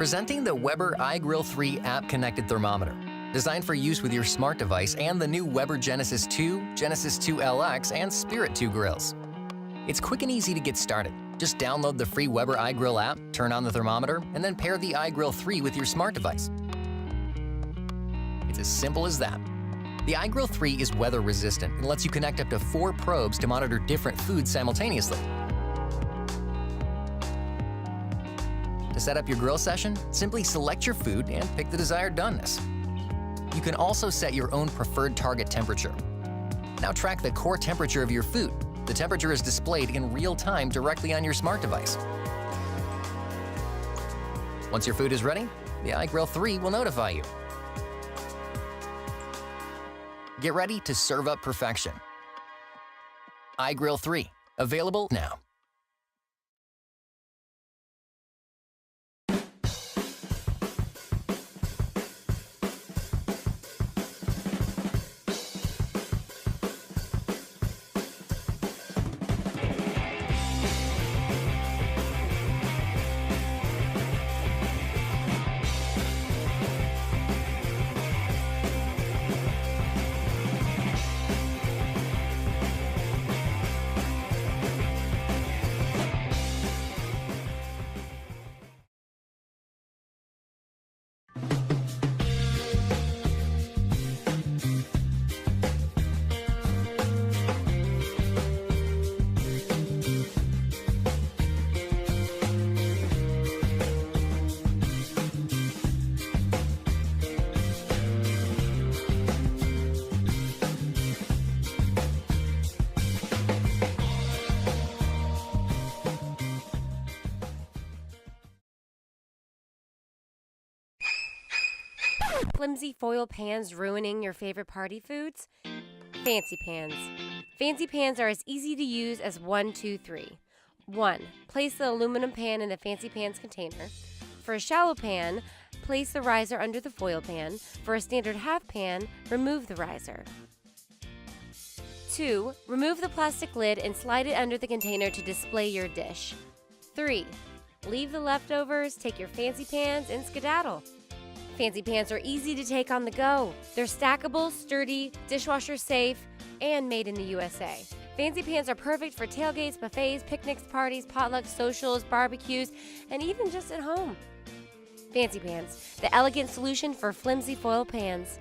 Presenting the Weber iGrill 3 app-connected thermometer, designed for use with your smart device and the new Weber Genesis 2, Genesis 2 LX, and Spirit 2 grills. It's quick and easy to get started. Just download the free Weber iGrill app, turn on the thermometer, and then pair the iGrill 3 with your smart device. It's as simple as that. The iGrill 3 is weather-resistant and lets you connect up to 4 probes to monitor different foods simultaneously. To set up your grill session, simply select your food and pick the desired doneness. You can also set your own preferred target temperature. Now track the core temperature of your food. The temperature is displayed in real time directly on your smart device. Once your food is ready, the iGrill 3 will notify you. Get ready to serve up perfection. iGrill 3, available now. Flimsy foil pans ruining your favorite party foods? Fancy pans. Fancy pans are as easy to use as 1, 2, 3. 1. Place the aluminum pan in the Fancy Pans container. For a shallow pan, place the riser under the foil pan. For a standard half pan, remove the riser. 2. Remove the plastic lid and slide it under the container to display your dish. 3. Leave the leftovers, take your fancy pans, and skedaddle. Fancy pans are easy to take on the go. They're stackable, sturdy, dishwasher safe, and made in the USA. Fancy pans are perfect for tailgates, buffets, picnics, parties, potlucks, socials, barbecues, and even just at home. Fancy pans, the elegant solution for flimsy foil pans.